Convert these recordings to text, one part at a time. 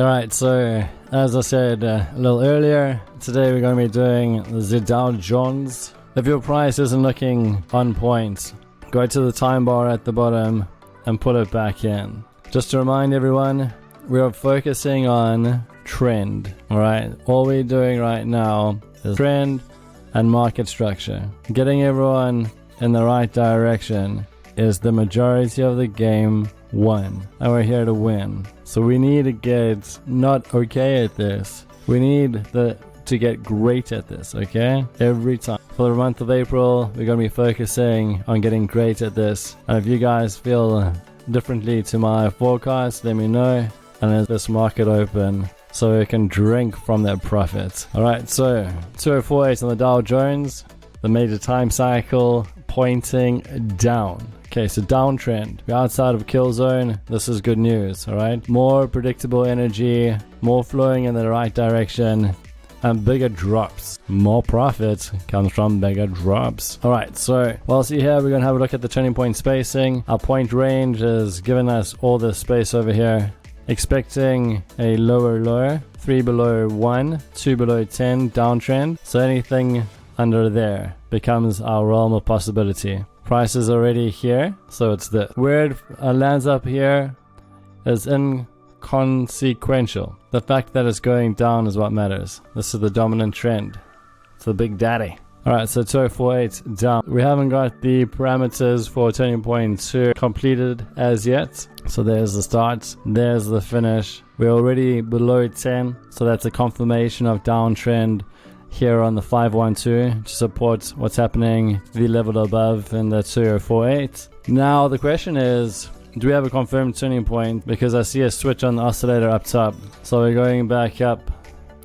Alright, so as I said a little earlier, today we're going to be doing the Dow Jones. If your price isn't looking on point, go to the time bar at the bottom and put it back in. Just to remind everyone, we are focusing on trend. Alright, all we're doing right now is trend and market structure. Getting everyone in the right direction is the majority of the game won, and we're here to win. So we need to get not okay at this, we need to get great at this, okay? Every time. For the month of April, we're going to be focusing on getting great at this. And if you guys feel differently to my forecast, let me know, and let this market open so we can drink from that profit. Alright, so 2048 on the Dow Jones, the major time cycle pointing down. Okay, so downtrend. We're outside of kill zone. This is good news, alright? More predictable energy, more flowing in the right direction, and bigger drops. More profit comes from bigger drops. Alright, so while see here, we're going to have a look at the turning point spacing. Our point range has given us all this space over here. Expecting a lower low, 3 below 1, 2 below 10 downtrend. So anything under there becomes our realm of possibility. Price is already here, so it's the where it lands up here is inconsequential. The fact that it's going down is what matters. This is the dominant trend. It's the big daddy. Alright, so 2048 down. We haven't got the parameters for turning point 2 completed as yet. So there's the start, there's the finish. We're already below 10, so that's a confirmation of downtrend here on the 512 to support what's happening the level above in the 2048. Now the question is, do we have a confirmed turning point? Because I see a switch on the oscillator up top, so we're going back up.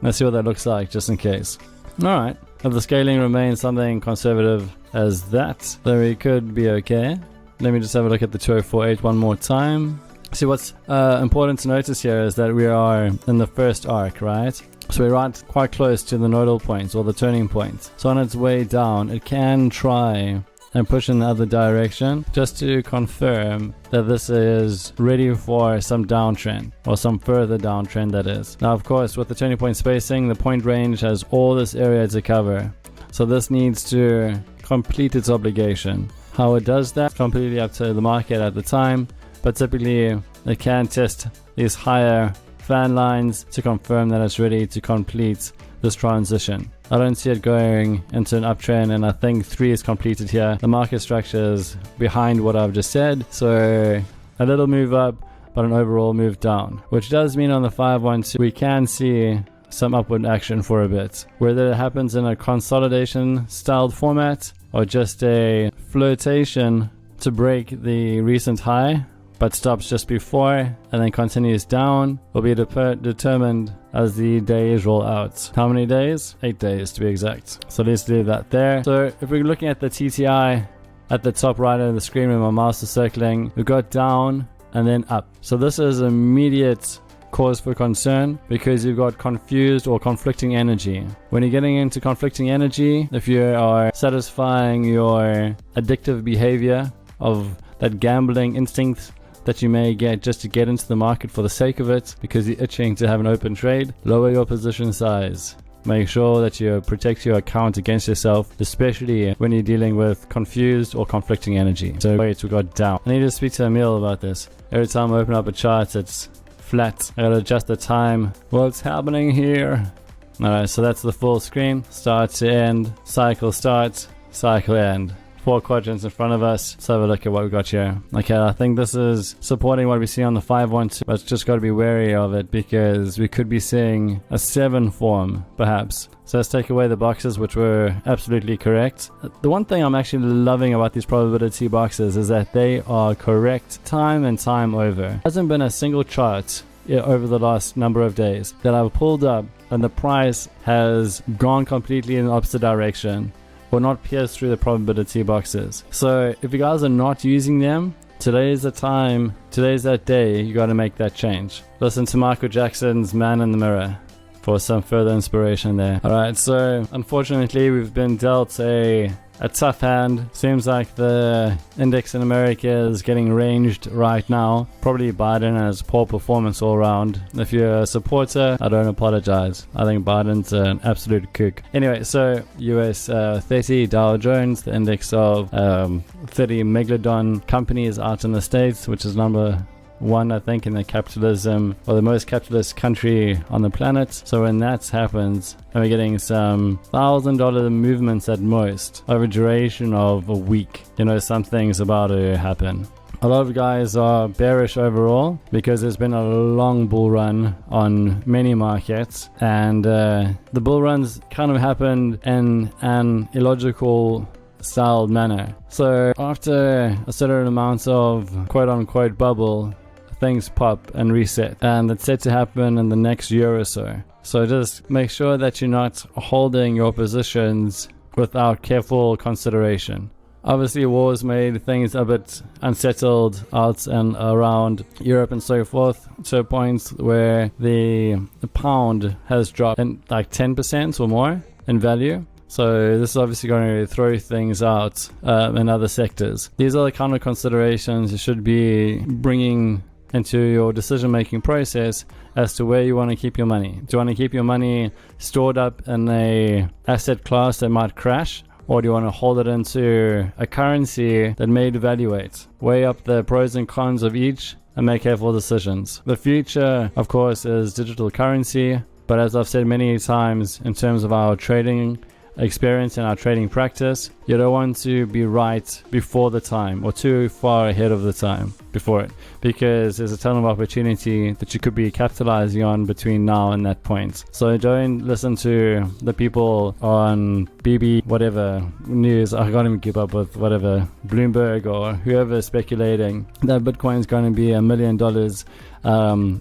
Let's see what that looks like, just in case. Alright, if the scaling remains something conservative as that, then we could be okay. Let me just have a look at the 2048 one more time. See, what's important to notice here is that we are in the first arc, right? So we're right quite close to the nodal point or the turning point. So on its way down, it can try and push in the other direction just to confirm that this is ready for some downtrend or some further downtrend, that is. Now, of course, with the turning point spacing, the point range has all this area to cover. So this needs to complete its obligation. How it does that, completely up to the market at the time, but typically it can test these higher fan lines to confirm that it's ready to complete this transition. I don't see it going into an uptrend, and I think 3 is completed here. The market structure is behind what I've just said, so a little move up but an overall move down, which does mean on the 512 we can see some upward action for a bit. Whether it happens in a consolidation styled format or just a flotation to break the recent high but stops just before and then continues down will be determined as the days roll out. How many days? 8 days to be exact. So let's leave that there. So if we're looking at the TTI at the top right of the screen where my mouse is circling, we've got down and then up. So this is immediate cause for concern because you've got confused or conflicting energy. When you're getting into conflicting energy, if you are satisfying your addictive behavior of that gambling instinct that you may get just to get into the market for the sake of it because you're itching to have an open trade, lower your position size. Make sure that you protect your account against yourself, especially when you're dealing with confused or conflicting energy. So wait, we got down. I need to speak to Emil about this. Every time I open up a chart, it's flat. I gotta adjust the time. What's happening here? Alright, so that's the full screen. Start to end, cycle start, cycle end. 4 quadrants in front of us. Let's have a look at what we got here. Okay, I think this is supporting what we see on the 512, but just got to be wary of it because we could be seeing a 7 form, perhaps. So let's take away the boxes, which were absolutely correct. The one thing I'm actually loving about these probability boxes is that they are correct time and time over. There hasn't been a single chart over the last number of days that I've pulled up and the price has gone completely in the opposite direction or not pierced through the probability boxes. So if you guys are not using them, today's the time, today's that day, you got to make that change. Listen to Michael Jackson's Man in the Mirror. for some further inspiration there. Alright, so unfortunately we've been dealt a tough hand. Seems like the index in America is getting ranged right now. Probably Biden has poor performance all around. If you're a supporter, I don't apologize. I think Biden's an absolute kook. Anyway, so US 30 Dow Jones, the index of 30 megalodon companies out in the States, which is number one, I think, in the capitalism, or the most capitalist country on the planet. So when that happens, and we're getting some $1,000 movements at most over a duration of a week, something's about to happen. A lot of guys are bearish overall because there's been a long bull run on many markets, and the bull runs kind of happened in an illogical styled manner. So after a certain amount of quote-unquote bubble, things pop and reset, and it's set to happen in the next year or so. So just make sure that you're not holding your positions without careful consideration. Obviously, wars made things a bit unsettled out and around Europe and so forth, to a point where the pound has dropped in like 10% or more in value. So this is obviously going to throw things out in other sectors. These are the kind of considerations you should be bringing into your decision-making process as to where you want to keep your money. Do you want to keep your money stored up in a asset class that might crash, or do you want to hold it into a currency that may devaluate? Weigh up the pros and cons of each and make careful decisions. The future, of course, is digital currency, but as I've said many times, in terms of our trading experience and our trading practice, you don't want to be right before the time or too far ahead of the time before it, because there's a ton of opportunity that you could be capitalizing on between now and that point. So don't listen to the people on BB whatever news, I can't even keep up with whatever, Bloomberg or whoever, speculating that Bitcoin is going to be $1 million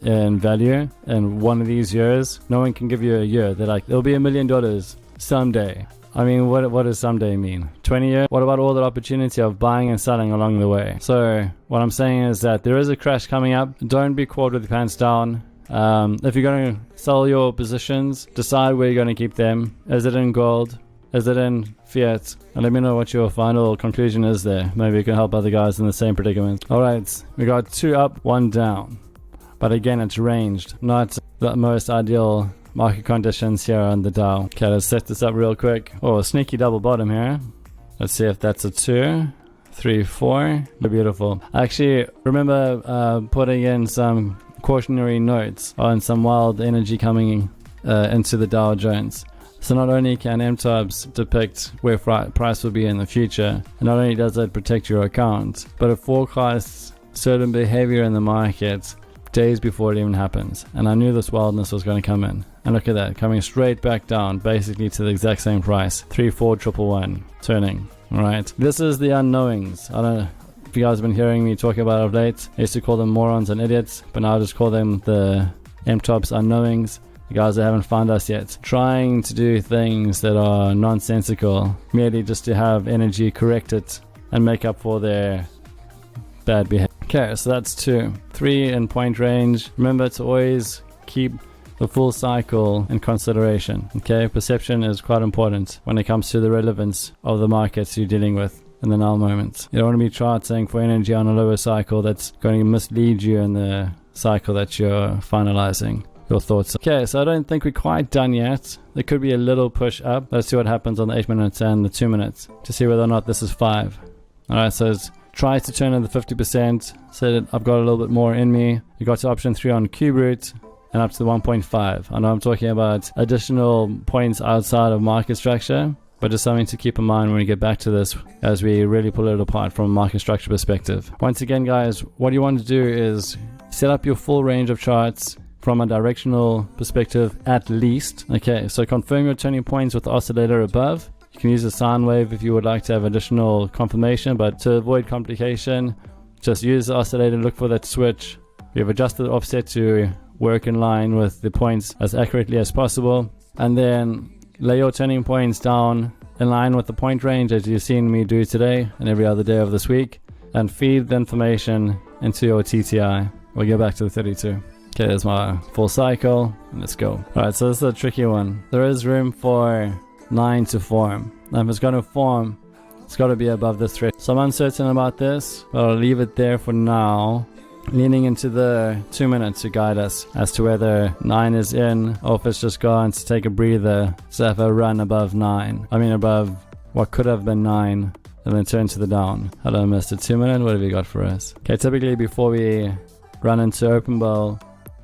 in value in one of these years. No one can give you a year. They're like, it'll be $1 million someday. I mean, what does someday mean? 20 years? What about all the opportunity of buying and selling along the way? So what I'm saying is that there is a crash coming up. Don't be caught with your pants down. If you're going to sell your positions, decide where you're going to keep them. Is it in gold? Is it in fiat? And let me know what your final conclusion is there. Maybe you can help other guys in the same predicament. Alright, we got 2 up, 1 down. But again, it's ranged. Not the most ideal market conditions here on the Dow. Okay, let's set this up real quick. Oh, a sneaky double bottom here. Let's see if that's a 2, 3, 4. Beautiful. I actually remember putting in some cautionary notes on some wild energy coming into the Dow Jones. So not only can MTOPS depict where price will be in the future, and not only does it protect your account, but it forecasts certain behavior in the market days before it even happens. And I knew this wildness was going to come in. And look at that, coming straight back down, basically to the exact same price. 34111, turning. Alright, this is the unknowings. I don't know if you guys have been hearing me talk about it of late. I used to call them morons and idiots, but now I just call them the MTOPS unknowings. The guys that haven't found us yet, trying to do things that are nonsensical, merely just to have energy correct it and make up for their bad behavior. Okay, so that's 2. 3 in point range. Remember to always keep the full cycle in consideration. Okay, perception is quite important when it comes to the relevance of the markets you're dealing with in the now moment. You don't want to be charting for energy on a lower cycle that's going to mislead you in the cycle that you're finalizing your thoughts. Okay, so I don't think we're quite done yet. There could be a little push up. Let's see what happens on the 8 minutes and the 2 minutes to see whether or not this is 5. Alright, so it's tries to turn in the 50%, so that I've got a little bit more in me. You got to option 3 on cube root and up to the 1.5. I know I'm talking about additional points outside of market structure, but just something to keep in mind when we get back to this as we really pull it apart from a market structure perspective. Once again, guys, what you want to do is set up your full range of charts from a directional perspective at least. Okay, so confirm your turning points with the oscillator above. You can use a sine wave if you would like to have additional confirmation, but to avoid complication, just use the oscillator, look for that switch. You've adjusted the offset to work in line with the points as accurately as possible, and then lay your turning points down in line with the point range as you've seen me do today and every other day of this week, and feed the information into your TTI. We'll get back to the 32. Okay, there's my full cycle. Let's go. Alright, so this is a tricky one. There is room for 9 to form. Now if it's going to form, it's got to be above this thread. So I'm uncertain about this, but I'll leave it there for now. Leaning into the 2 minutes to guide us as to whether 9 is in or if it's just gone to take a breather. So if I run above 9, I mean above what could have been 9, and then turn to the down. Hello, Mr. 2 minute, what have you got for us? Okay, typically before we run into open bell,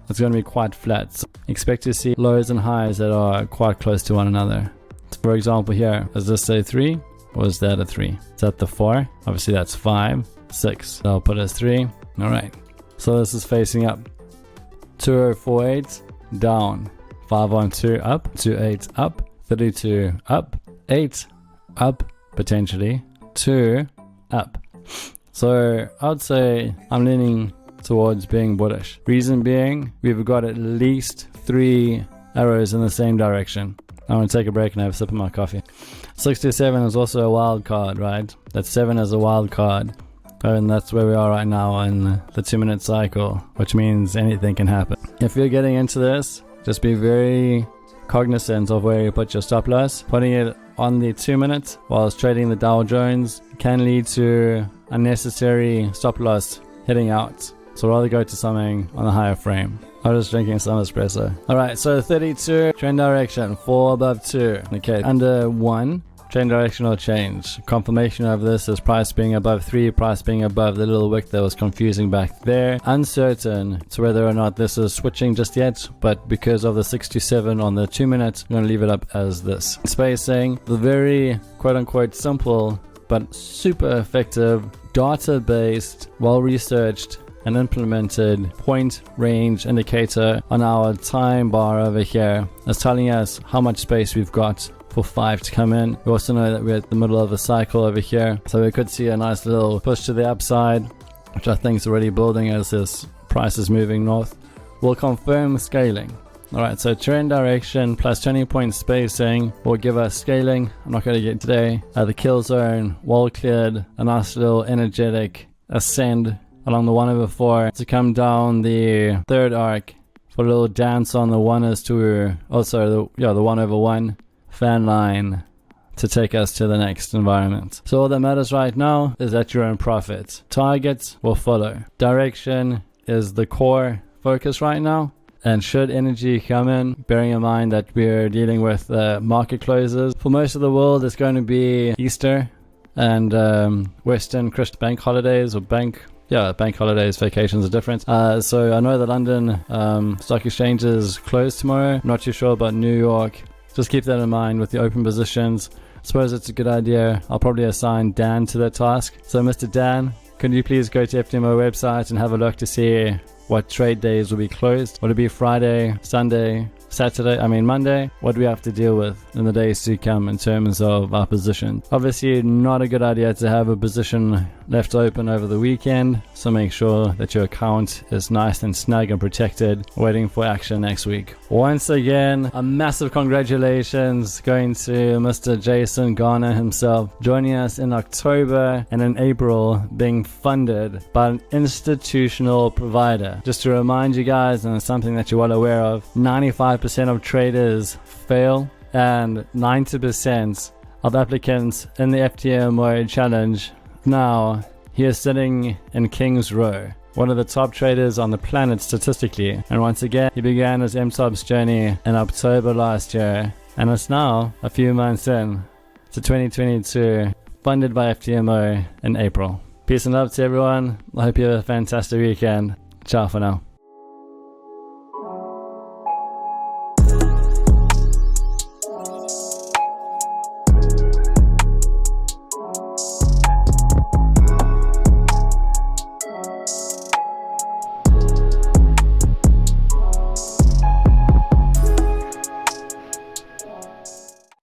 it's going to be quite flat. So expect to see lows and highs that are quite close to one another. So for example here, does this say 3 or is that a 3? Is that the 4? Obviously that's 5, 6. So I'll put as 3. Alright. So this is facing up. 2048 down. 512 up. 28 up. 32 up. 8 up potentially. 2 up. So I'd say I'm leaning towards being bullish. Reason being, we've got at least 3 arrows in the same direction. I'm going to take a break and have a sip of my coffee. 67 is also a wild card, right? That 7 is a wild card. And that's where we are right now in the 2 minute cycle, which means anything can happen. If you're getting into this, just be very cognizant of where you put your stop loss. Putting it on the 2 minutes whilst trading the Dow Jones can lead to unnecessary stop loss hitting out. So rather go to something on a higher frame. I'm just drinking some espresso. Alright, so 32, trend direction, 4 above 2. Okay, under 1. Trend directional change. Confirmation of this is price being above 3, price being above the little wick that was confusing back there. Uncertain to whether or not this is switching just yet, but because of the 67 on the 2 minutes, I'm going to leave it up as this. Spacing, the very quote-unquote simple but super effective, data-based, well-researched and implemented point range indicator on our time bar over here is telling us how much space we've got for 5 to come in. We also know that we're at the middle of a cycle over here, so we could see a nice little push to the upside, which I think is already building as this price is moving north. We'll confirm scaling. Alright, so trend direction plus 20 point spacing will give us scaling. I'm not going to get today. The kill zone well cleared, a nice little energetic ascend along the 1/4 to come down the third arc for a little dance on the 1 is to also the 1/1 fan line to take us to the next environment. So all that matters right now is that you're in profit. Targets will follow. Direction is the core focus right now. And should energy come in, bearing in mind that we're dealing with market closes, for most of the world it's going to be Easter and Western Christian bank holidays or bank holidays, vacations are different. So I know that London stock exchange is closed tomorrow. I'm not too sure about New York. Just keep that in mind with the open positions. I suppose it's a good idea. I'll probably assign Dan to that task. So Mr. Dan, can you please go to FTMO website and have a look to see what trade days will be closed? Would it be Friday, Sunday, Saturday, Monday? What do we have to deal with in the days to come in terms of our position? Obviously not a good idea to have a position left open over the weekend, so make sure that your account is nice and snug and protected, waiting for action next week. Once again, a massive congratulations going to Mr. Jason Garner himself, joining us in October and in April, being funded by an institutional provider. Just to remind you guys, and it's something that you're well aware of, 95% of traders fail and 90% of applicants in the FTMO challenge. Now he is sitting in King's Row, one of the top traders on the planet statistically, and once again he began his MTOPS journey in October last year, and it's now a few months in to 2022, funded by FTMO in April. Peace and love to everyone. I hope you have a fantastic weekend. Ciao for now.